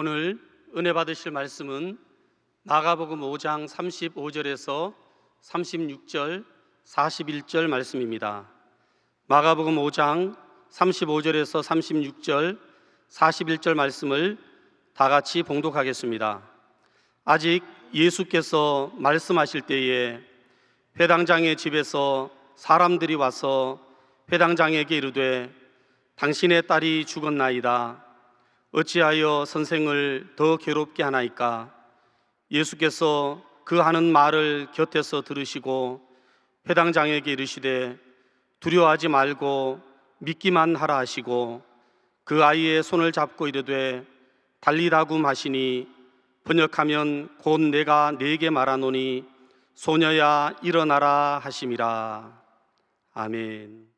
오늘 은혜 받으실 말씀은 마가복음 5장 35절에서 36절, 41절 말씀입니다. 마가복음 5장 35절에서 36절, 41절 말씀을 다 같이 봉독하겠습니다. 아직 예수께서 말씀하실 때에 회당장의 집에서 사람들이 와서 회당장에게 이르되 당신의 딸이 죽었나이다. 어찌하여 선생을 더 괴롭게 하나이까? 예수께서 그 하는 말을 곁에서 들으시고 회당장에게 이르시되 두려워하지 말고 믿기만 하라 하시고 그 아이의 손을 잡고 이르되 달리다굼 하시니 번역하면 곧 내가 네게 말하노니 소녀야 일어나라 하심이라. 아멘.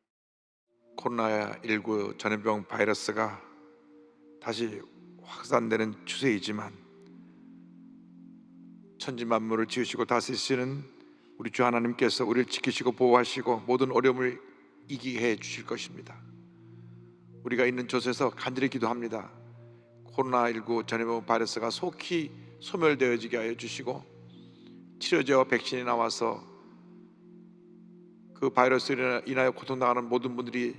코로나19 전염병 바이러스가 다시 확산되는 추세이지만 천지 만물을 지으시고 다스리시는 우리 주 하나님께서 우리를 지키시고 보호하시고 모든 어려움을 이기게 해 주실 것입니다. 우리가 있는 곳에서 간절히 기도합니다. 코로나19 전염병 바이러스가 속히 소멸되어지게 하여 주시고 치료제와 백신이 나와서 그 바이러스로 인하여 고통당하는 모든 분들이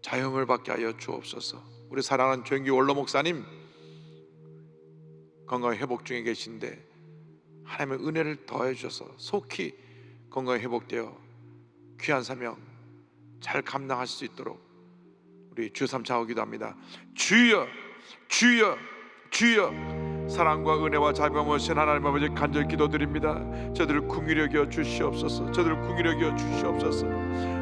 자유함을 받게 하여 주옵소서. 우리 사랑하는 조영기 원로 목사님 건강 회복 중에 계신데 하나님의 은혜를 더해 주셔서 속히 건강 회복되어 귀한 사명 잘 감당하실 수 있도록 우리 주 삼창하고 기도합니다. 주여 주여 주여, 사랑과 은혜와 자비하신 하나님 아버지 간절히 기도드립니다. 저들을 긍휼히 여겨 주시옵소서. 저들을 긍휼히 여겨 주시옵소서.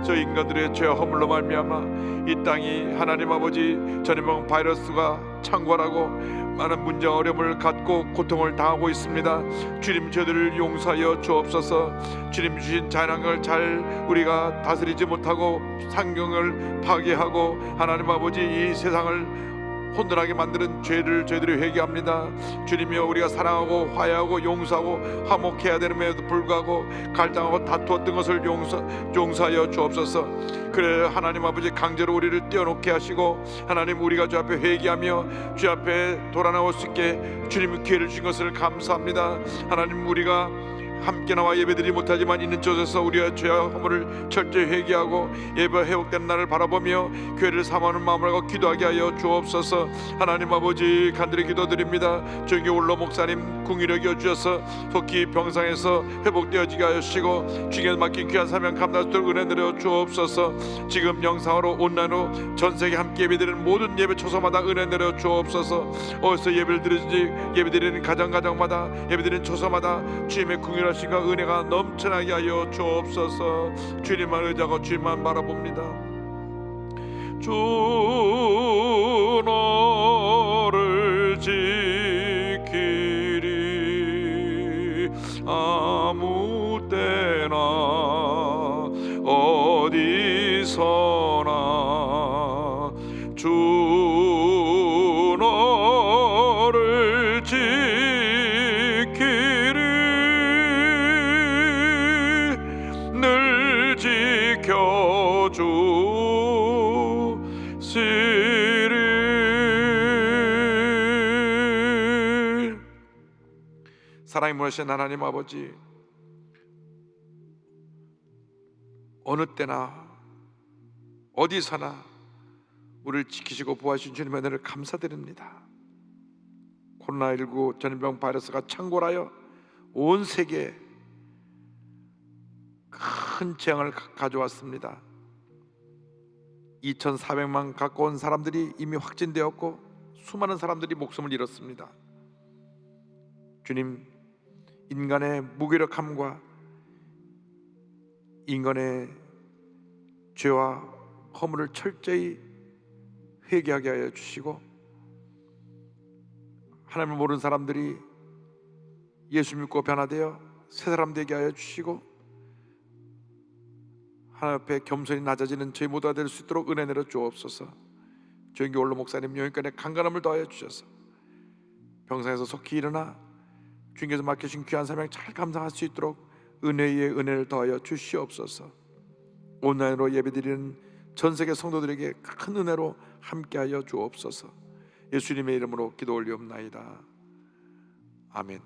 저 인간들의 죄와 허물로 말미암아 이 땅이 하나님 아버지 전염병 바이러스가 창궐하고 많은 문제와 어려움을 갖고 고통을 당하고 있습니다. 주님, 저들을 용서하여 주옵소서. 주님 주신 자연환경을 잘 우리가 다스리지 못하고 환경을 파괴하고 하나님 아버지 이 세상을 혼돈하게 만드는 죄를 저희들이 회개합니다. 주님이여, 우리가 사랑하고 화해하고 용서하고 화목해야 되는데도 불구하고 갈등하고 다투었던 것을 용서하여 주옵소서. 그래 하나님 아버지 강제로 우리를 떼어놓게 하시고 하나님 우리가 주 앞에 회개하며 주 앞에 돌아나올 수 있게 주님이 기회를 주신 것을 감사합니다. 하나님, 우리가 함께 나와 예배드리지 못하지만 있는 곳에서 우리의 죄와 허물을 철저히 회개하고 예배 회복된 날을 바라보며 교회를 사모하는 마음을 갖고 기도하게 하여 주옵소서. 하나님 아버지 간절히 기도드립니다. 조영기 원로 목사님 긍휼히 여겨 주셔서 속히 병상에서 회복되어지게 하시고 주님께 맡긴 귀한 사명 감당하도록 은혜 내려 주옵소서. 지금 영상으로 온라인으로 전세계 함께 예배드리는 모든 예배 초소마다 은혜 내려 주옵소서. 어디서 예배를 드리든지 예배드리는 가정마다 예배드리는 초소마다 주님의 긍휼 하신가 은혜가 넘쳐나게 하여 주옵소서. 주님만 의지하고 주님만 바라봅니다. 주 너를 지키리 아무 때나 어디서나 주 너를 사랑이 무하신 하나님 아버지, 어느 때나 어디서나 우리를 지키시고 보호하신 주님의 은혜를 감사드립니다. 코로나19 전염병 바이러스가 창궐하여 온 세계에 큰 재앙을 가져왔습니다. 2,400만 가까운 사람들이 이미 확진되었고 수많은 사람들이 목숨을 잃었습니다. 주님, 인간의 무기력함과 인간의 죄와 허물을 철저히 회개하게 하여 주시고 하나님을 모르는 사람들이 예수 믿고 변화되어 새 사람 되게 하여 주시고 하나님 앞에 겸손히 낮아지는 저희 모두가 될 수 있도록 은혜 내려 주옵소서. 조영기 원로 목사님 영육간에 강건함을 더하여 주셔서 병상에서 속히 일어나 주님께서 맡기신 귀한 사명 잘 감당할 수 있도록 은혜의 은혜를 더하여 주시옵소서. 온라인으로 예배드리는 전 세계 성도들에게 큰 은혜로 함께하여 주옵소서. 예수님의 이름으로 기도 올리옵나이다. 아멘.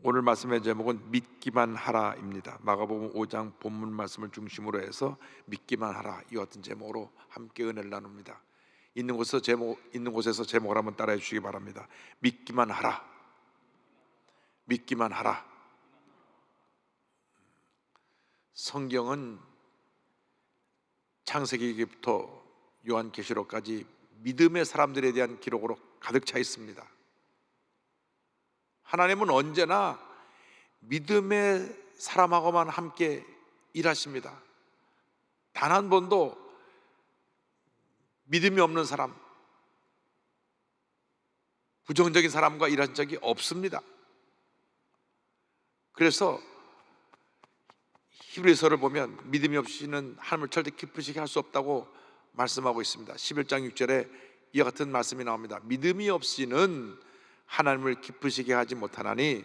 오늘 말씀의 제목은 믿기만 하라입니다. 마가복음 5장 본문 말씀을 중심으로 해서 믿기만 하라, 이 같은 제목으로 함께 은혜를 나눕니다. 있는 곳에서 제목을 한번 따라해 주시기 바랍니다. 믿기만 하라, 믿기만 하라. 성경은 창세기부터 요한계시록까지 믿음의 사람들에 대한 기록으로 가득 차 있습니다. 하나님은 언제나 믿음의 사람하고만 함께 일하십니다. 단 한 번도 믿음이 없는 사람, 부정적인 사람과 일한 적이 없습니다. 그래서 히브리서를 보면 믿음이 없이는 하나님을 절대 기쁘시게 할 수 없다고 말씀하고 있습니다. 11장 6절에 이와 같은 말씀이 나옵니다. 믿음이 없이는 하나님을 기쁘시게 하지 못하나니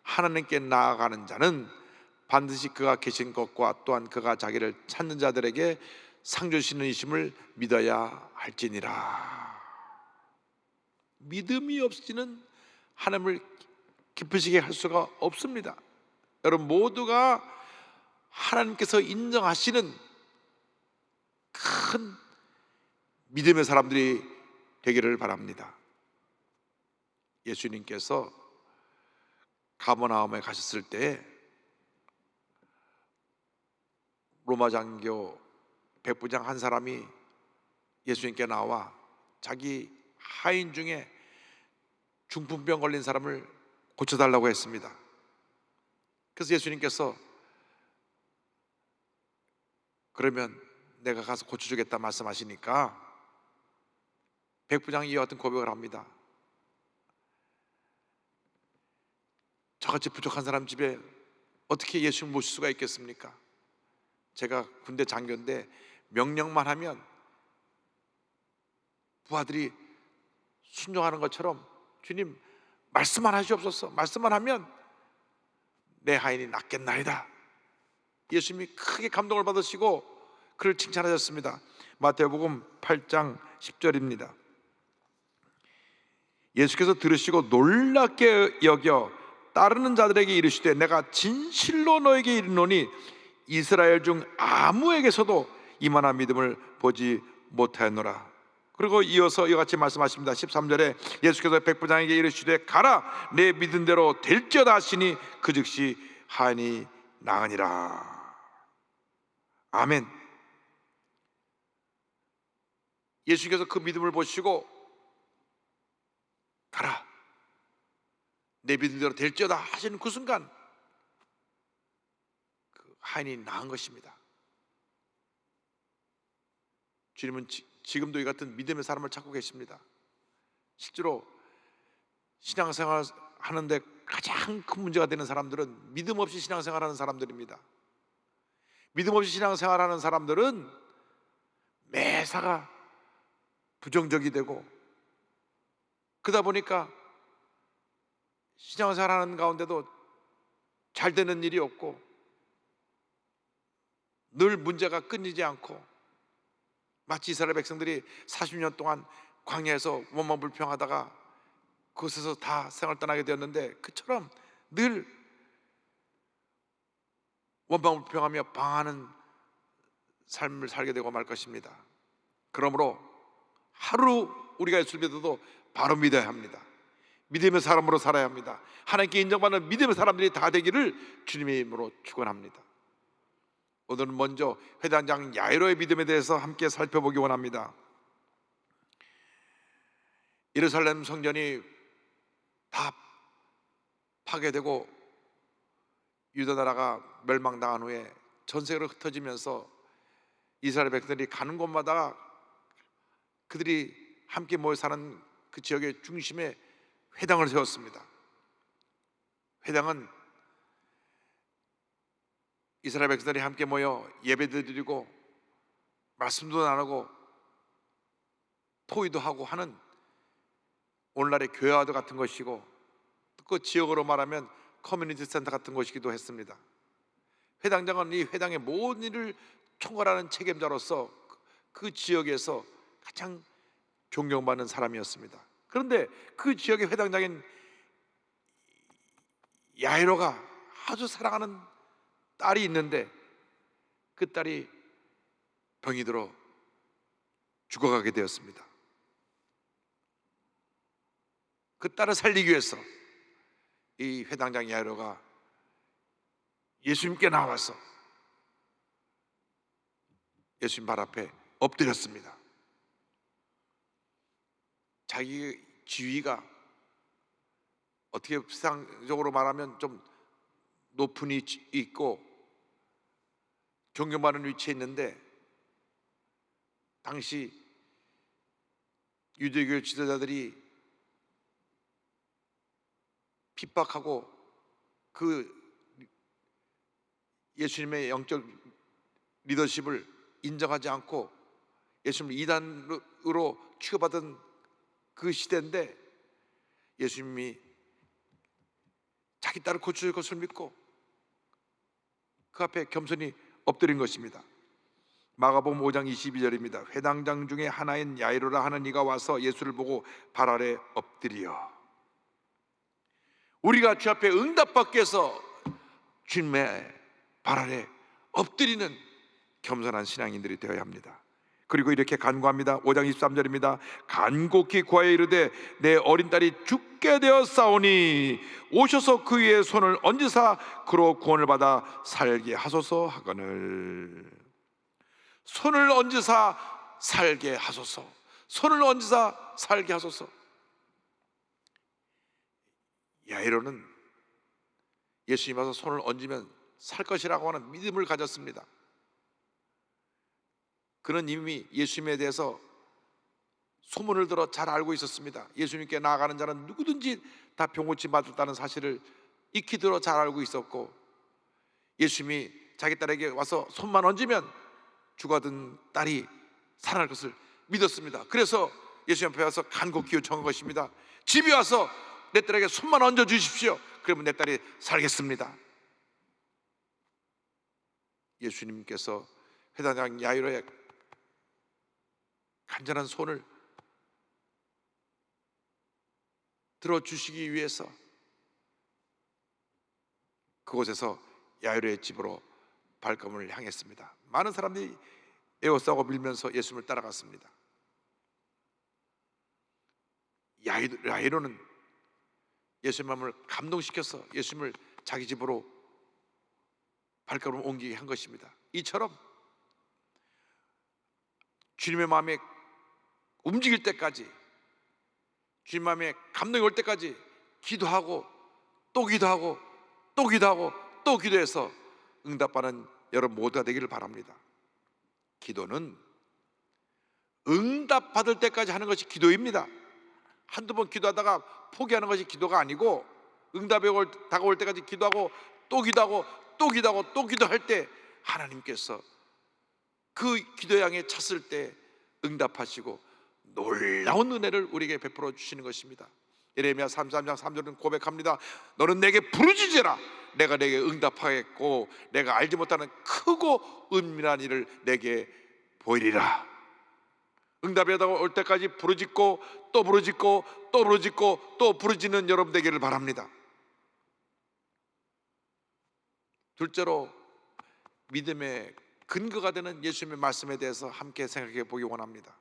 하나님께 나아가는 자는 반드시 그가 계신 것과 또한 그가 자기를 찾는 자들에게 상 주시는 이심을 믿어야 할지니라. 믿음이 없이는 하나님을 기쁘시게 할 수가 없습니다. 여러분 모두가 하나님께서 인정하시는 큰 믿음의 사람들이 되기를 바랍니다. 예수님께서 가버나움에 가셨을 때 로마 장교 백부장 한 사람이 예수님께 나와 자기 하인 중에 중풍병 걸린 사람을 고쳐달라고 했습니다. 그래서 예수님께서 그러면 내가 가서 고쳐주겠다 말씀하시니까 백부장이 이와 같은 고백을 합니다. 저같이 부족한 사람 집에 어떻게 예수를 모실 수가 있겠습니까? 제가 군대 장교인데 명령만 하면 부하들이 순종하는 것처럼 주님 말씀만 하시옵소서, 말씀만 하면 내 하인이 낫겠나이다. 예수님이 크게 감동을 받으시고 그를 칭찬하셨습니다. 마태복음 8장 10절입니다. 예수께서 들으시고 놀랍게 여겨 따르는 자들에게 이르시되 내가 진실로 너에게 이르노니 이스라엘 중 아무에게서도 이만한 믿음을 보지 못하였노라. 그리고 이어서 이와 같이 말씀하십니다. 13절에 예수께서 백부장에게 이르시되 가라, 내 믿은 대로 될지어다 하시니 그 즉시 하인이 나으니라. 아멘. 예수께서 그 믿음을 보시고 가라, 내 믿은 대로 될지어다 하시는 그 순간 그 하인이 나은 것입니다. 주님은 지금도 이 같은 믿음의 사람을 찾고 계십니다. 실제로 신앙생활 하는데 가장 큰 문제가 되는 사람들은 믿음 없이 신앙생활하는 사람들입니다. 믿음 없이 신앙생활하는 사람들은 매사가 부정적이 되고, 그러다 보니까 신앙생활하는 가운데도 잘 되는 일이 없고 늘 문제가 끊이지 않고, 마치 이스라엘 백성들이 40년 동안 광야에서 원망불평하다가 그곳에서 다 생을 떠나게 되었는데 그처럼 늘 원망불평하며 방황하는 삶을 살게 되고 말 것입니다. 그러므로 하루 우리가 예수를 믿어도 바로 믿어야 합니다. 믿음의 사람으로 살아야 합니다. 하나님께 인정받는 믿음의 사람들이 다 되기를 주님의 이름으로 축원합니다. 오늘은 먼저 회당장 야이로의 믿음에 대해서 함께 살펴보기 원합니다. 예루살렘 성전이 다 파괴되고 유다 나라가 멸망당한 후에 전 세계로 흩어지면서 이스라엘 백성들이 가는 곳마다 그들이 함께 모여 사는 그 지역의 중심에 회당을 세웠습니다. 회당은 이스라엘 백성들이 함께 모여 예배도 드리고 말씀도 나누고 토의도 하고 하는 오늘날의 교회와도 같은 것이고, 그 지역으로 말하면 커뮤니티 센터 같은 것이기도 했습니다. 회당장은 이 회당의 모든 일을 총괄하는 책임자로서 그 지역에서 가장 존경받는 사람이었습니다. 그런데 그 지역의 회당장인 야이로가 아주 사랑하는 딸이 있는데 그 딸이 병이 들어 죽어가게 되었습니다. 그 딸을 살리기 위해서 이 회당장 야이로가 예수님께 나와서 예수님 발 앞에 엎드렸습니다. 자기 지위가 어떻게 세상적으로 말하면 좀 높은 위치에 있고 존경받는 위치에 있는데, 당시 유대교 지도자들이 핍박하고 그 예수님의 영적 리더십을 인정하지 않고 예수님을 이단으로 취급하던 그 시대인데, 예수님이 자기 딸을 고쳐줄 것을 믿고 그 앞에 겸손히 엎드린 것입니다. 마가복음 5장 22절입니다. 회당장 중에 하나인 야이로라 하는 이가 와서 예수를 보고 발 아래 엎드려. 우리가 주 앞에 응답받기 위해서 주님의 발 아래 엎드리는 겸손한 신앙인들이 되어야 합니다. 그리고 이렇게 간구합니다. 5장 23절입니다. 간곡히 구하여 이르되 내 어린 딸이 죽게 되었사오니 오셔서 그 위에 손을 얹으사 그로 구원을 받아 살게 하소서 하거늘. 손을 얹으사 살게 하소서. 손을 얹으사 살게 하소서. 야이로는 예수님 와서 손을 얹으면 살 것이라고 하는 믿음을 가졌습니다. 그는 이미 예수님에 대해서 소문을 들어 잘 알고 있었습니다. 예수님께 나아가는 자는 누구든지 다 병고침 받았다는 사실을 익히 들어 잘 알고 있었고, 예수님이 자기 딸에게 와서 손만 얹으면 죽어든 딸이 살아날 것을 믿었습니다. 그래서 예수님 앞에 와서 간곡히 요청한 것입니다. 집에 와서 내 딸에게 손만 얹어 주십시오. 그러면 내 딸이 살겠습니다. 예수님께서 회당장 야이로의 간절한 손을 들어주시기 위해서 그곳에서 야이로의 집으로 발걸음을 향했습니다. 많은 사람들이 에워싸고 밀면서 예수님을 따라갔습니다. 야이로는 예수님 마음을 감동시켜서 예수님을 자기 집으로 발걸음을 옮기게 한 것입니다. 이처럼 주님의 마음에 움직일 때까지, 주님 마음에 감동이 올 때까지 기도하고 또 기도하고 또 기도하고 또 기도해서 응답받는 여러분 모두가 되기를 바랍니다. 기도는 응답받을 때까지 하는 것이 기도입니다. 한두 번 기도하다가 포기하는 것이 기도가 아니고, 응답이 다가올 때까지 기도하고 또 기도하고 또 기도하고 또 기도할 때 하나님께서 그 기도의 향에 찼을 때 응답하시고 놀라운 은혜를 우리에게 베풀어 주시는 것입니다. 예레미야 33장 3절은 고백합니다. 너는 내게 부르짖으라. 내가 내게 응답하겠고 내가 알지 못하는 크고 은밀한 일을 내게 보이리라. 응답이 올 때까지 부르짖고 또 부르짖고 또 부르짖고 또 부르짖는 여러분 되기를 바랍니다. 둘째로, 믿음의 근거가 되는 예수님의 말씀에 대해서 함께 생각해 보기 원합니다.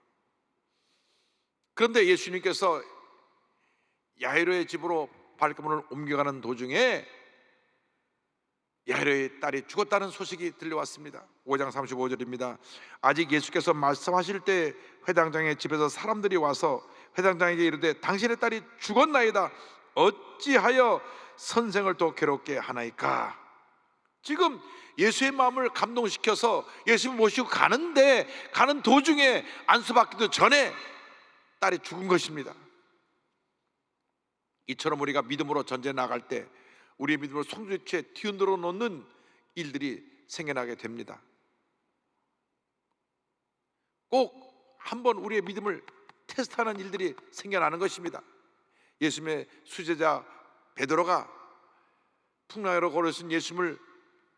그런데 예수님께서 야이로의 집으로 발걸음을 옮겨가는 도중에 야이로의 딸이 죽었다는 소식이 들려왔습니다. 5장 35절입니다. 아직 예수께서 말씀하실 때 회당장의 집에서 사람들이 와서 회당장에게 이르되 당신의 딸이 죽었나이다. 어찌하여 선생을 또 괴롭게 하나이까? 지금 예수의 마음을 감동시켜서 예수님을 모시고 가는 도중에 안수받기도 전에 딸이 죽은 것입니다. 이처럼 우리가 믿음으로 전쟁에 나갈 때 우리의 믿음을 송두리째 뒤흔들어 놓는 일들이 생겨나게 됩니다. 꼭 한번 우리의 믿음을 테스트하는 일들이 생겨나는 것입니다. 예수님의 수제자 베드로가 풍랑으로 걸으신 예수님을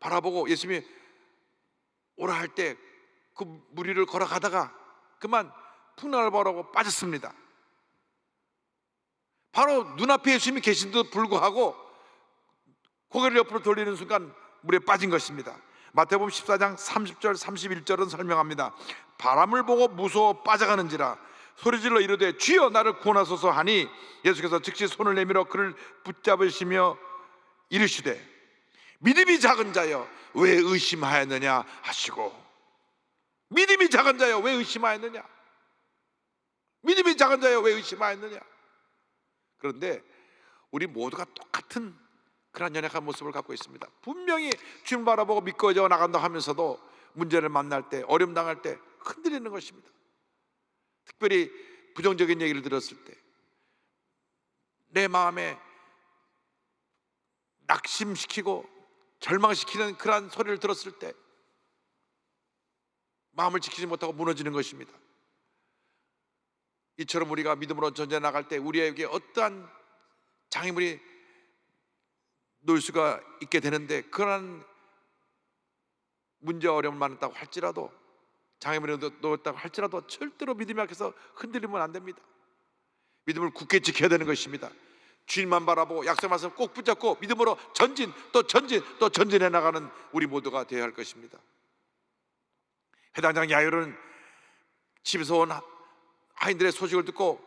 바라보고 예수님이 오라 할 때 그 무리를 걸어가다가 그만 풍랑을 바라고 빠졌습니다. 바로 눈앞에 예수님이 계신데도 불구하고 고개를 옆으로 돌리는 순간 물에 빠진 것입니다. 마태복음 14장 30절 31절은 설명합니다. 바람을 보고 무서워 빠져가는지라 소리질러 이르되 주여 나를 구원하소서 하니 예수께서 즉시 손을 내밀어 그를 붙잡으시며 이르시되 믿음이 작은 자여 왜 의심하였느냐 하시고, 믿음이 작은 자여 왜 의심하였느냐, 믿음이 작은 자여 왜 의심하였느냐. 그런데 우리 모두가 똑같은 그런 연약한 모습을 갖고 있습니다. 분명히 주님 바라보고 믿고져 나간다 하면서도 문제를 만날 때, 어려움 당할 때 흔들리는 것입니다. 특별히 부정적인 얘기를 들었을 때, 내 마음에 낙심시키고 절망시키는 그러한 소리를 들었을 때 마음을 지키지 못하고 무너지는 것입니다. 이처럼 우리가 믿음으로 전쟁에 나갈 때 우리에게 어떠한 장애물이 놓일 수가 있게 되는데, 그러한 문제 어려움을 만났다고 할지라도, 장애물이 놓였다고 할지라도 절대로 믿음이 약해서 흔들리면 안 됩니다. 믿음을 굳게 지켜야 되는 것입니다. 주님만 바라보고 약속 말씀 꼭 붙잡고 믿음으로 전진 또 전진 또 전진해 나가는 우리 모두가 되어야 할 것입니다. 회당장 야율은 집에서 온 하인들의 소식을 듣고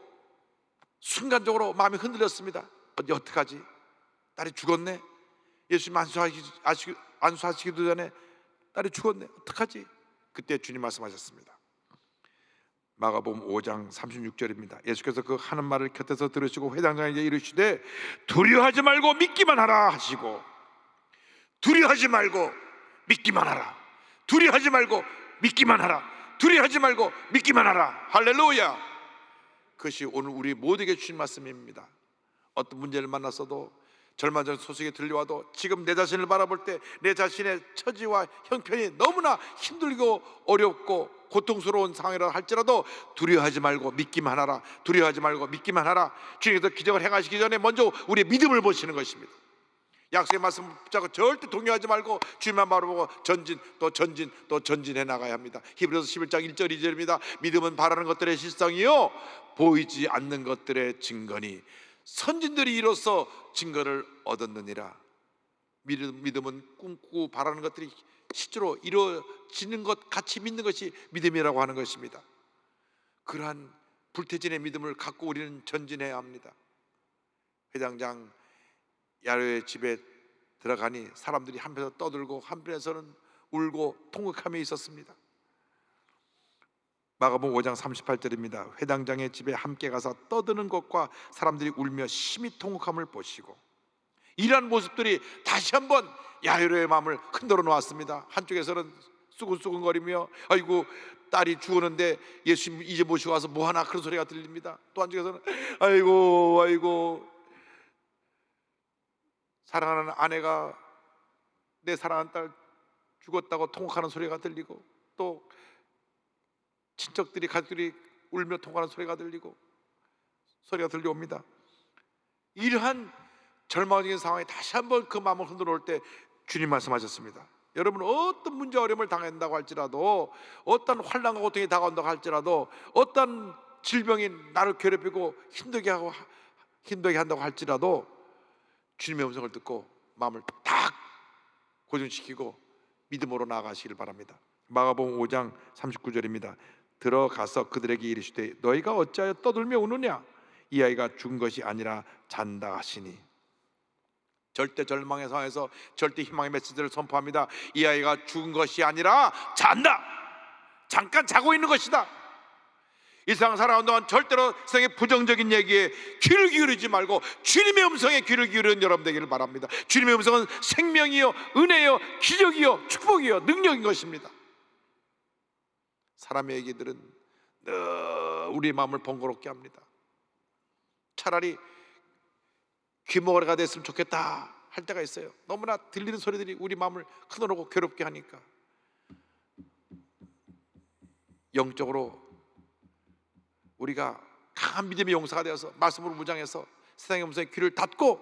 순간적으로 마음이 흔들렸습니다. 어떡하지? 딸이 죽었네. 예수님 안수하시기도 전에 딸이 죽었네. 어떡하지? 그때 주님 말씀하셨습니다. 마가복음 5장 36절입니다. 예수께서 그 하는 말을 곁에서 들으시고 회당장에게 이르시되 두려워하지 말고 믿기만 하라 하시고, 두려워하지 말고 믿기만 하라, 두려워하지 말고 믿기만 하라, 두려워하지 말고 믿기만 하라. 할렐루야. 그것이 오늘 우리 모두에게 주신 말씀입니다. 어떤 문제를 만났어도, 절망적 소식이 들려와도, 지금 내 자신을 바라볼 때 내 자신의 처지와 형편이 너무나 힘들고 어렵고 고통스러운 상황이라 할지라도 두려워하지 말고 믿기만 하라, 두려워하지 말고 믿기만 하라. 주님께서 기적을 행하시기 전에 먼저 우리의 믿음을 보시는 것입니다. 약속의 말씀을 붙잡고 절대 동요하지 말고 주님만 바라보고 전진 또 전진 또 전진해 나가야 합니다. 히브리서 11장 1절 2절입니다. 믿음은 바라는 것들의 실상이요 보이지 않는 것들의 증거니 선진들이 이로써 증거를 얻었느니라. 믿음은 꿈꾸고 바라는 것들이 실제로 이루어지는 것 같이 믿는 것이 믿음이라고 하는 것입니다. 그러한 불태진의 믿음을 갖고 우리는 전진해야 합니다. 회장장 야로의 집에 들어가니 사람들이 한편에서 떠들고 한편에서는 울고 통곡하며 있었습니다. 마가복음 5장 38절입니다. 회당장의 집에 함께 가서 떠드는 것과 사람들이 울며 심히 통곡함을 보시고, 이러한 모습들이 다시 한번 야이로의 마음을 흔들어 놓았습니다. 한쪽에서는 수근수근거리며 아이고 딸이 죽었는데 예수님 이제 모시고 와서 뭐하나, 그런 소리가 들립니다. 또 한쪽에서는 아이고 사랑하는 아내가, 내 사랑하는 딸 죽었다고 통곡하는 소리가 들리고, 또 친척들이 가족들이 울며 통곡하는 소리가 들려옵니다. 이러한 절망적인 상황에 다시 한번 그 마음을 흔들어 올 때 주님 말씀하셨습니다. 여러분, 어떤 문제 어려움을 당한다고 할지라도, 어떤 환난과 고통이 다가온다고 할지라도, 어떤 질병이 나를 괴롭히고 힘들게 한다고 할지라도 주님의 음성을 듣고 마음을 딱 고정시키고 믿음으로 나아가시길 바랍니다. 마가복음 5장 39절입니다. 들어가서 그들에게 이르시되 너희가 어찌하여 떠들며 우느냐, 이 아이가 죽은 것이 아니라 잔다 하시니. 절대 절망의 상황에서 절대 희망의 메시지를 선포합니다. 이 아이가 죽은 것이 아니라 잔다, 잠깐 자고 있는 것이다. 이 세상 살아온 동안 절대로 세상의 부정적인 얘기에 귀를 기울이지 말고 주님의 음성에 귀를 기울이는 여러분 되기를 바랍니다. 주님의 음성은 생명이요 은혜요 기적이요 축복이요 능력인 것입니다. 사람의 얘기들은 늘 우리의 마음을 번거롭게 합니다. 차라리 귀머거리가 됐으면 좋겠다 할 때가 있어요. 너무나 들리는 소리들이 우리 마음을 흔들고 괴롭게 하니까 영적으로 우리가 강한 믿음의 용사가 되어서 말씀으로 무장해서 세상의 음성에 귀를 닫고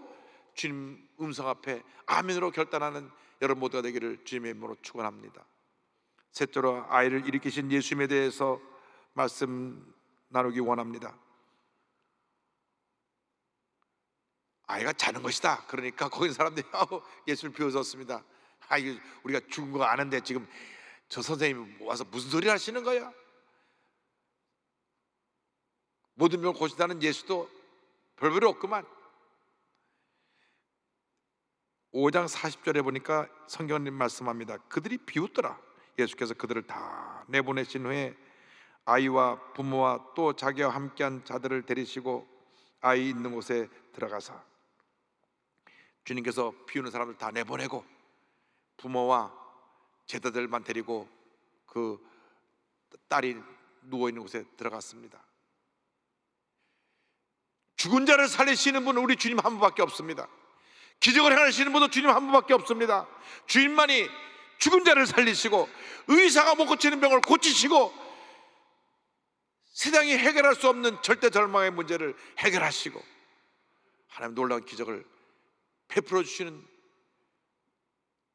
주님 음성 앞에 아멘으로 결단하는 여러분 모두가 되기를 주님의 이름으로 축원합니다. 셋째로 아이를 일으키신 예수님에 대해서 말씀 나누기 원합니다. 아이가 자는 것이다. 그러니까 거기 있는 사람들이 예수를 비웃었습니다. 이거 우리가 죽은 거 아는데 지금 저 선생님이 와서 무슨 소리 하시는 거야? 모든 병을 고친다는 예수도 별별 없구만. 5장 40절에 보니까 성경님 말씀합니다. 그들이 비웃더라. 예수께서 그들을 다 내보내신 후에 아이와 부모와 또 자기와 함께한 자들을 데리시고 아이 있는 곳에 들어가사, 주님께서 비우는 사람들 다 내보내고 부모와 제자들만 데리고 그 딸이 누워있는 곳에 들어갔습니다. 죽은 자를 살리시는 분은 우리 주님 한 분밖에 없습니다. 기적을 행하시는 분도 주님 한 분밖에 없습니다. 주님만이 죽은 자를 살리시고 의사가 못 고치는 병을 고치시고 세상이 해결할 수 없는 절대 절망의 문제를 해결하시고 하나님 놀라운 기적을 베풀어 주시는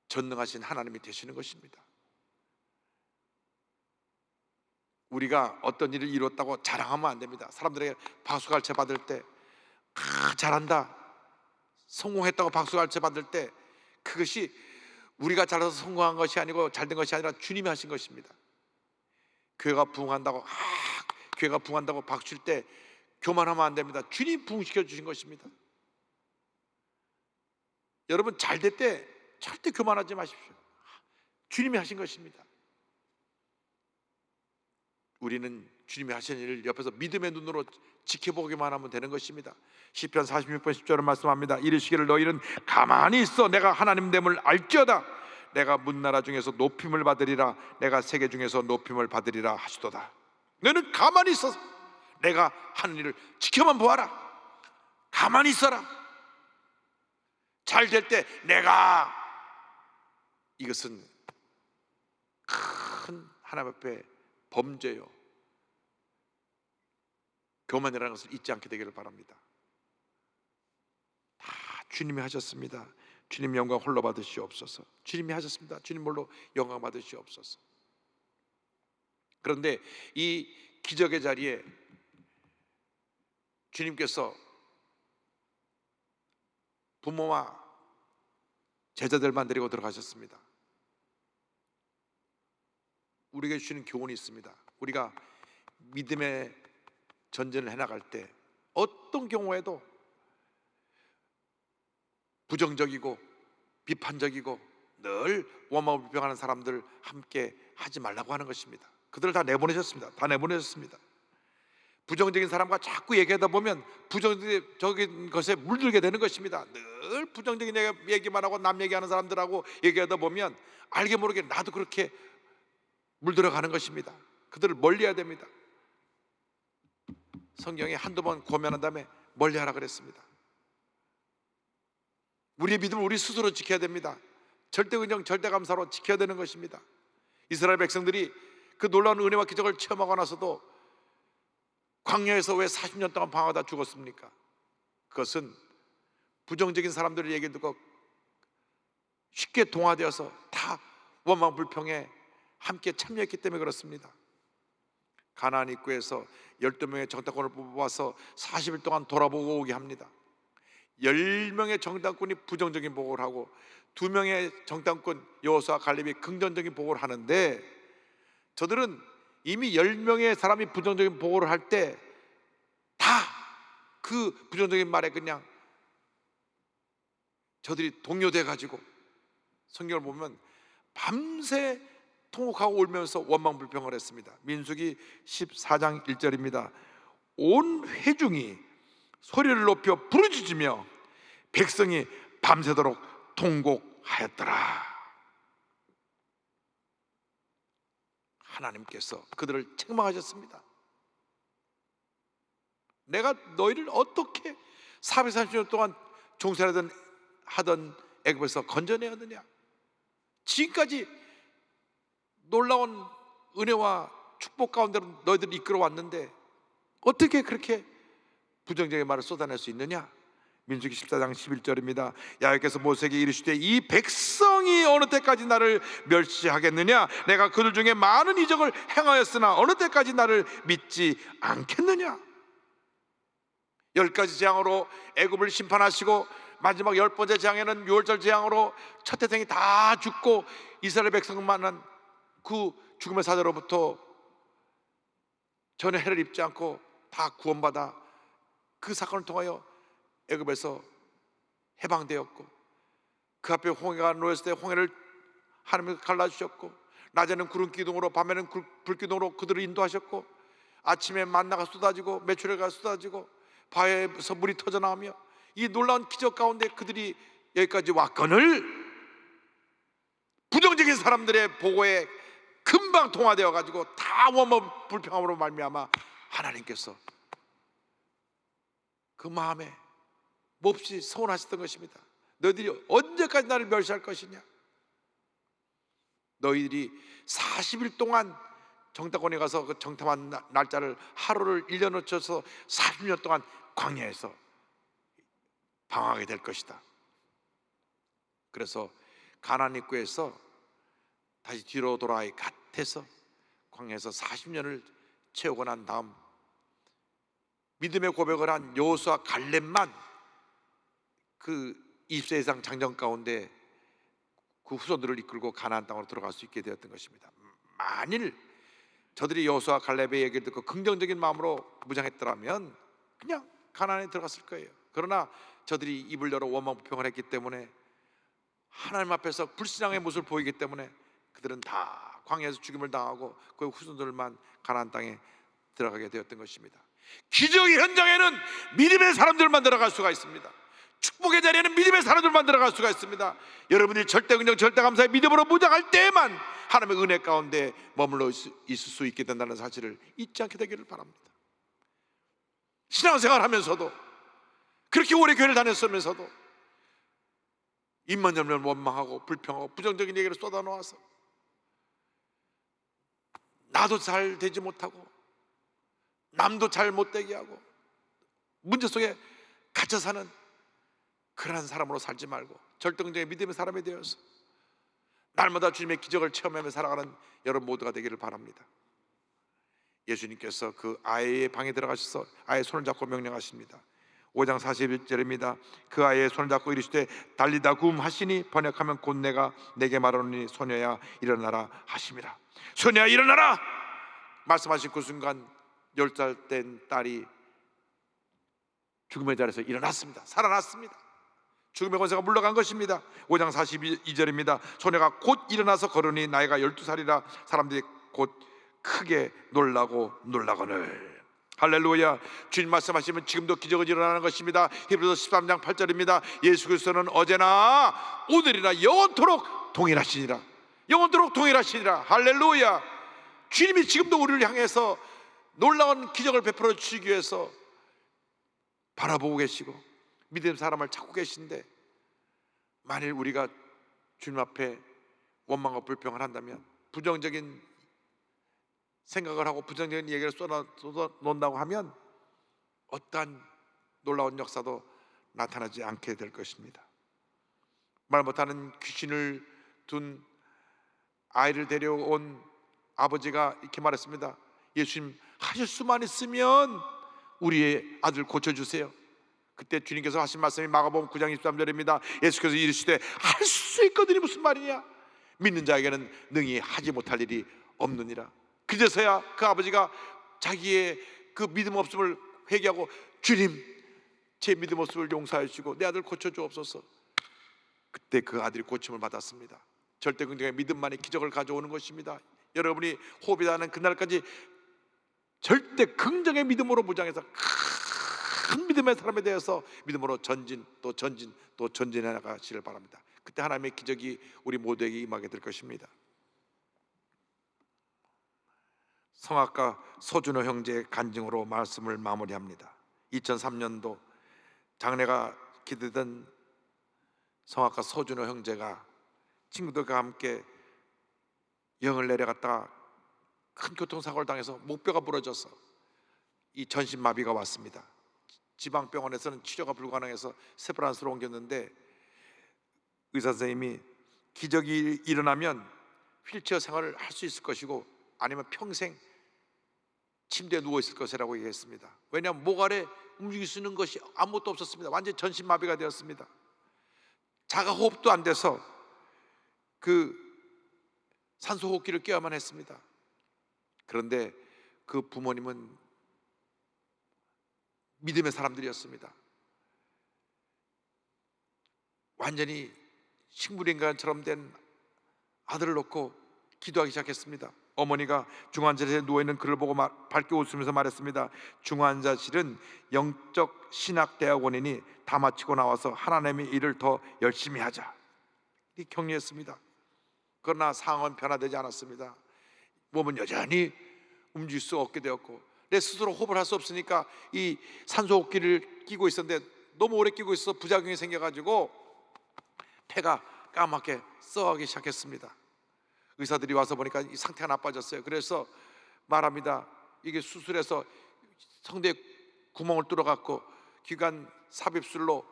전능하신 하나님이 되시는 것입니다. 우리가 어떤 일을 이뤘다고 자랑하면 안 됩니다. 사람들에게 박수갈채 받을 때 잘한다, 성공했다고 박수갈채 받을 때 그것이 우리가 잘해서 성공한 것이 아니고 잘된 것이 아니라 주님이 하신 것입니다. 교회가 부흥한다고 교회가 부흥한다고 박수칠 때 교만하면 안 됩니다. 주님 부흥시켜 주신 것입니다. 여러분 잘 될 때 절대 교만하지 마십시오. 주님이 하신 것입니다. 우리는 주님이 하신 일을 옆에서 믿음의 눈으로 지켜보기만 하면 되는 것입니다. 시편 46편 10절은 말씀합니다. 이르시기를 너희는 가만히 있어 내가 하나님 됨을 알지어다. 내가 문나라 중에서 높임을 받으리라. 내가 세계 중에서 높임을 받으리라 하시도다. 너는 가만히 있어서 내가 하는 일을 지켜만 보아라. 가만히 있어라. 잘 될 때 내가, 이것은 큰 하나님 앞에 범죄요, 교만이라는 것을 잊지 않게 되기를 바랍니다. 다 주님이 하셨습니다. 주님 영광 홀로 받으시옵소서. 주님이 하셨습니다. 주님 홀로 영광 받으시옵소서. 그런데 이 기적의 자리에 주님께서 부모와 제자들만 데리고 들어가셨습니다. 우리에게 주시는 교훈이 있습니다. 우리가 믿음의 전쟁을 해나갈 때 어떤 경우에도 부정적이고 비판적이고 늘 원망불평하는 사람들 함께 하지 말라고 하는 것입니다. 그들을 다 내보내셨습니다. 다 내보내셨습니다. 부정적인 사람과 자꾸 얘기하다 보면 부정적인 것에 물들게 되는 것입니다. 늘 부정적인 얘기만 하고 남 얘기하는 사람들하고 얘기하다 보면 알게 모르게 나도 그렇게 물들어가는 것입니다. 그들을 멀리해야 됩니다. 성경에 한두 번 고면한 다음에 멀리하라 그랬습니다. 우리의 믿음을 우리 스스로 지켜야 됩니다. 절대 긍정, 절대 감사로 지켜야 되는 것입니다. 이스라엘 백성들이 그 놀라운 은혜와 기적을 체험하고 나서도 광야에서 왜 40년 동안 방황하다 죽었습니까? 그것은 부정적인 사람들의 얘기를 듣고 쉽게 동화되어서 다 원망 불평에 함께 참여했기 때문에 그렇습니다. 가나안 입구에서 12명의 정탐꾼을 뽑아서 40일 동안 돌아보고 오게 합니다. 10명의 정탐꾼이 부정적인 보고를 하고 2명의 정탐꾼 여호수아 갈렙이 긍정적인 보고를 하는데, 저들은 이미 10명의 사람이 부정적인 보고를 할 때 다 그 부정적인 말에 그냥 저들이 동요돼 가지고 성경을 보면 밤새 통곡하고 울면서 원망불평을 했습니다. 민수기 14장 1절입니다. 온 회중이 소리를 높여 부르짖으며 백성이 밤새도록 통곡하였더라. 하나님께서 그들을 책망하셨습니다. 내가 너희를 어떻게 430년 동안 종살이하던 애굽에서 건져내었느냐? 지금까지 놀라운 은혜와 축복 가운데로 너희들을 이끌어 왔는데 어떻게 그렇게 부정적인 말을 쏟아낼 수 있느냐? 민수기 14장 11절입니다. 야훼께서 모세에게 이르시되 이 백성이 어느 때까지 나를 멸시하겠느냐? 내가 그들 중에 많은 이적을 행하였으나 어느 때까지 나를 믿지 않겠느냐? 10가지 재앙으로 애굽을 심판하시고 마지막 10번째 재앙에는 6월절 재앙으로 첫 태생이 다 죽고 이스라엘 백성만은 그 죽음의 사자로부터 전혀 해를 입지 않고 다 구원받아 그 사건을 통하여 애굽에서 해방되었고, 그 앞에 홍해가 놓였을 때 홍해를 하나님께서 갈라주셨고, 낮에는 구름 기둥으로 밤에는 불 기둥으로 그들을 인도하셨고, 아침에 만나가 쏟아지고 메추리가 쏟아지고 바위에서 물이 터져나오며 이 놀라운 기적 가운데 그들이 여기까지 왔거늘 부정적인 사람들의 보고에 금방 통화되어 가지고 다 원망 불평함으로 말미암아 하나님께서 그 마음에 몹시 서운하셨던 것입니다. 너희들이 언제까지 나를 멸시할 것이냐? 너희들이 40일 동안 정탐꾼에 가서 그 정탐한 날짜를 하루를 1년 놓쳐서 40년 동안 광야에서 방황하게 될 것이다. 그래서 가나안 입구에서 다시 뒤로 돌아와 갓해서 광야에서 40년을 채우고 난 다음 믿음의 고백을 한 여호수아 갈렙만 그 20세 이상 장정 가운데 그 후손들을 이끌고 가나안 땅으로 들어갈 수 있게 되었던 것입니다. 만일 저들이 여호수아 갈렙의 얘기를 듣고 긍정적인 마음으로 무장했더라면 그냥 가나안에 들어갔을 거예요. 그러나 저들이 입을 열어 원망불평을 했기 때문에, 하나님 앞에서 불신앙의 모습을 보이기 때문에 그들은 다 광야에서 죽임을 당하고 그 후손들만 가나안 땅에 들어가게 되었던 것입니다. 기적의 현장에는 믿음의 사람들만 들어갈 수가 있습니다. 축복의 자리에는 믿음의 사람들만 들어갈 수가 있습니다. 여러분이 절대 긍정 절대 감사의 믿음으로 무장할 때에만 하나님의 은혜 가운데 머물러 있을 수 있게 된다는 사실을 잊지 않게 되기를 바랍니다. 신앙생활 하면서도, 그렇게 오래 교회를 다녔으면서도 입만 열면 원망하고 불평하고 부정적인 얘기를 쏟아놓아서 나도 잘 되지 못하고 남도 잘 못되게 하고 문제 속에 갇혀 사는 그러한 사람으로 살지 말고 절대적인 믿음의 사람이 되어서 날마다 주님의 기적을 체험하며 살아가는 여러분 모두가 되기를 바랍니다. 예수님께서 그 아이의 방에 들어가셔서 아이의 손을 잡고 명령하십니다. 5장 41절입니다. 그 아이의 손을 잡고 이르시되 달리다 굼 하시니 번역하면 곧 내가 내게 말하노니 소녀야 일어나라 하심이라. 소녀야 일어나라 말씀하신 그 순간 10살 된 딸이 죽음의 자리에서 일어났습니다. 살아났습니다. 죽음의 권세가 물러간 것입니다. 5장 42절입니다. 소녀가 곧 일어나서 걸으니 나이가 12살이라 사람들이 곧 크게 놀라거늘. 할렐루야. 주님 말씀하시면 지금도 기적은 일어나는 것입니다. 히브리서 13장 8절입니다. 예수 그리스도는 어제나 오늘이나 영원토록 동일하시니라. 영원토록 동일하시니라. 할렐루야. 주님이 지금도 우리를 향해서 놀라운 기적을 베풀어 주시기 위해서 바라보고 계시고 믿음의 사람을 찾고 계신데, 만일 우리가 주님 앞에 원망과 불평을 한다면, 부정적인 생각을 하고 부정적인 얘기를 쏟아놓는다고 하면 어떠한 놀라운 역사도 나타나지 않게 될 것입니다. 말 못하는 귀신을 둔 아이를 데려온 아버지가 이렇게 말했습니다. 예수님, 하실 수만 있으면 우리의 아들 고쳐주세요. 그때 주님께서 하신 말씀이 마가복음 9장 23절입니다. 예수께서 이르시되 할 수 있거든이 무슨 말이냐? 믿는 자에게는 능히 하지 못할 일이 없느니라. 그제서야 그 아버지가 자기의 그 믿음 없음을 회개하고, 주님 제 믿음 없음을 용서해 주시고 내 아들 고쳐주옵소서. 그때 그 아들이 고침을 받았습니다. 절대 긍정의 믿음만이 기적을 가져오는 것입니다. 여러분이 호흡이 닿는 그날까지 절대 긍정의 믿음으로 무장해서 큰 믿음의 사람에 대해서 믿음으로 전진 또 전진해 나가시길 바랍니다. 그때 하나님의 기적이 우리 모두에게 임하게 될 것입니다. 성악가 서준호 형제의 간증으로 말씀을 마무리합니다. 2003년도 장래가 기대된 성악가 서준호 형제가 친구들과 함께 영을 내려갔다가 큰 교통사고를 당해서 목뼈가 부러져서 이 전신마비가 왔습니다. 지방병원에서는 치료가 불가능해서 세브란스로 옮겼는데 의사 선생님이 기적이 일어나면 휠체어 생활을 할 수 있을 것이고 아니면 평생 침대에 누워 있을 것이라고 얘기했습니다. 왜냐하면 목 아래 움직일 수 있는 것이 아무것도 없었습니다. 완전 전신마비가 되었습니다. 자가호흡도 안 돼서 그 산소호흡기를 껴야만 했습니다. 그런데 그 부모님은 믿음의 사람들이었습니다. 완전히 식물인간처럼 된 아들을 놓고 기도하기 시작했습니다. 어머니가 중환자실에 누워있는 그를 보고 밝게 웃으면서 말했습니다. 중환자실은 영적 신학대학원이니 다 마치고 나와서 하나님의 일을 더 열심히 하자, 이렇게 격려했습니다. 그러나 상황은 변화되지 않았습니다. 몸은 여전히 움직일 수 없게 되었고 내 스스로 호흡을 할 수 없으니까 이 산소호흡기를 끼고 있었는데 너무 오래 끼고 있어서 부작용이 생겨가지고 폐가 까맣게 썩어가기 시작했습니다. 의사들이 와서 보니까 이 상태가 나빠졌어요. 그래서 말합니다. 이게 수술해서 성대에 구멍을 뚫어갖고 기관 삽입술로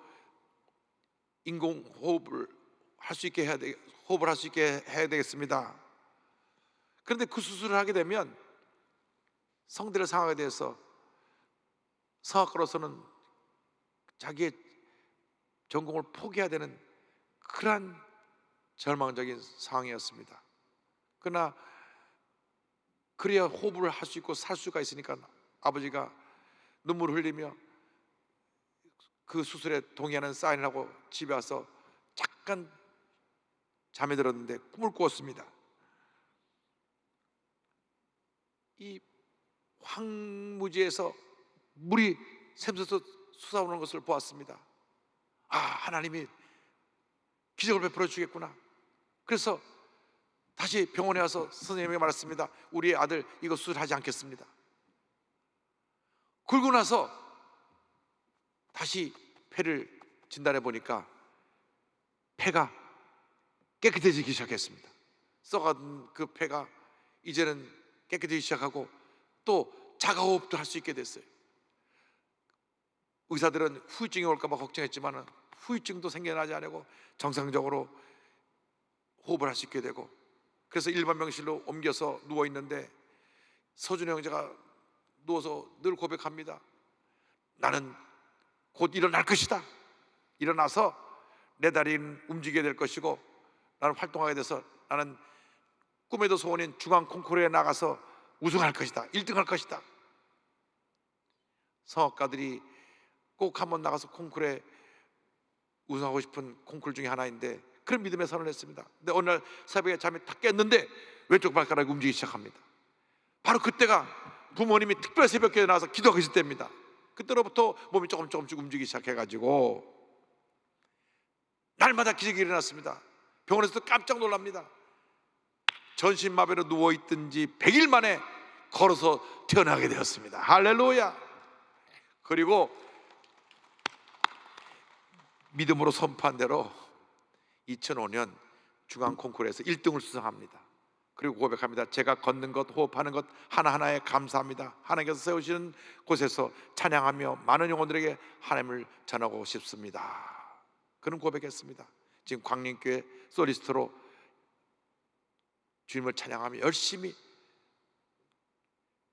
인공호흡을 할 수 있게 호흡을 할 수 있게 해야 되겠습니다. 그런데 그 수술을 하게 되면 성대를 상하게 돼서 성악가로서는 자기의 전공을 포기해야 되는 그러한 절망적인 상황이었습니다. 그러나 그래야 호흡을 할 수 있고 살 수가 있으니까 아버지가 눈물을 흘리며 그 수술에 동의하는 사인을 하고 집에 와서 잠깐 잠에 들었는데 꿈을 꾸었습니다. 이 황무지에서 물이 샘솟아 솟아오는 것을 보았습니다. 아, 하나님이 기적을 베풀어 주겠구나. 그래서 다시 병원에 와서 선생님에게 말했습니다. 우리 아들 이거 수술하지 않겠습니다. 그러고 나서 다시 폐를 진단해 보니까 폐가 깨끗해지기 시작했습니다. 썩은 그 폐가 이제는 깨끗해지기 시작하고 또 자가호흡도 할 수 있게 됐어요. 의사들은 후유증이 올까 봐 걱정했지만 후유증도 생겨나지 않고 정상적으로 호흡을 할 수 있게 되고, 그래서 일반 병실로 옮겨서 누워 있는데 서준이 형제가 누워서 늘 고백합니다. 나는 곧 일어날 것이다. 일어나서 내 다리는 움직여야 될 것이고 나는 활동하게 돼서 나는 꿈에도 소원인 중앙 콩쿠르에 나가서 우승할 것이다. 1등 할 것이다. 성악가들이 꼭 한번 나가서 콩쿠르에 우승하고 싶은 콩쿠르 중에 하나인데 그런 믿음의 선언을 했습니다. 근데 어느 날 새벽에 잠이 탁 깼는데 왼쪽 발가락이 움직이기 시작합니다. 바로 그때가 부모님이 특별 새벽기도에 나와서 기도하고 있을 때입니다. 그때로부터 몸이 조금씩 움직이기 시작해가지고 날마다 기적이 일어났습니다. 병원에서도 깜짝 놀랍니다. 전신마비로 누워있든지 100일 만에 걸어서 태어나게 되었습니다. 할렐루야. 그리고 믿음으로 선포한 대로 2005년 중앙 콩쿠르에서 1등을 수상합니다. 그리고 고백합니다. 제가 걷는 것, 호흡하는 것 하나하나에 감사합니다. 하나님께서 세우시는 곳에서 찬양하며 많은 영혼들에게 하나님을 전하고 싶습니다. 그는 고백했습니다. 지금 광림교회 소리스트로 주님을 찬양하며 열심히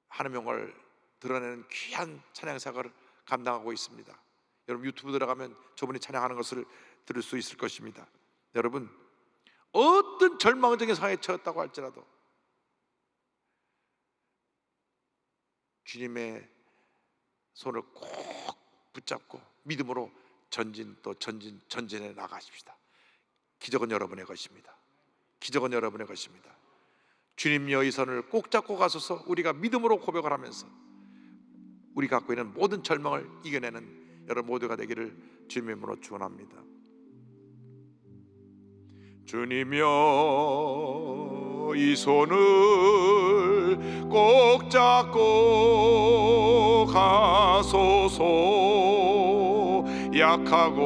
하나님의 영광을 드러내는 귀한 찬양 사역을 감당하고 있습니다. 여러분 유튜브 들어가면 저분이 찬양하는 것을 들을 수 있을 것입니다. 여러분 어떤 절망적인 상황에 처했다고 할지라도 주님의 손을 꼭 붙잡고 믿음으로 전진해 나가십시다. 기적은 여러분의 것입니다. 기적은 여러분의 것입니다. 주님여 이 손을 꼭 잡고 가소서. 우리가 믿음으로 고백을 하면서 우리 갖고 있는 모든 절망을 이겨내는 여러분 모두가 되기를 주님의 이름으로 축원합니다. 주님여 이 손을 꼭 잡고 가소서. 약하고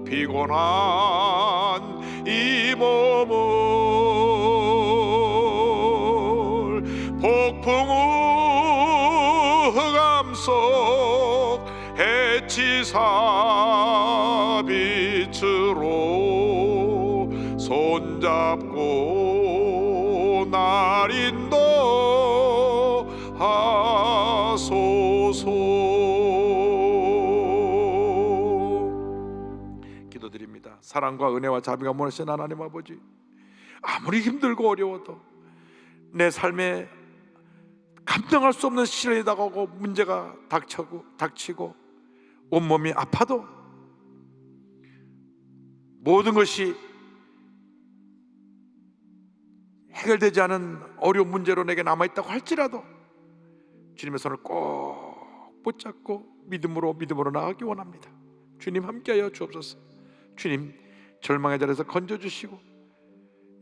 피곤한 이 몸을 폭풍우 흑암 속 지사 빛으로 손잡고 날 인도하소서. 기도드립니다. 사랑과 은혜와 자비가 모르신 하나님 아버지, 아무리 힘들고 어려워도 내 삶에 감당할 수 없는 시련이 다가오고 문제가 닥치고 온몸이 아파도 모든 것이 해결되지 않은 어려운 문제로 내게 남아있다고 할지라도 주님의 손을 꼭 붙잡고 믿음으로 나아가기 원합니다. 주님 함께하여 주옵소서. 주님 절망의 자리에서 건져주시고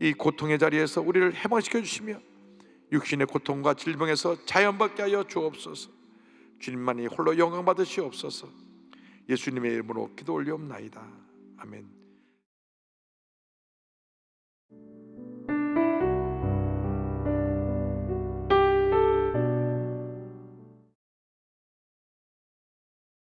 이 고통의 자리에서 우리를 해방시켜 주시며 육신의 고통과 질병에서 자연받게 하여 주옵소서. 주님만이 홀로 영광 받으시옵소서. 예수님의 이름으로 기도 올리옵나이다. 아멘.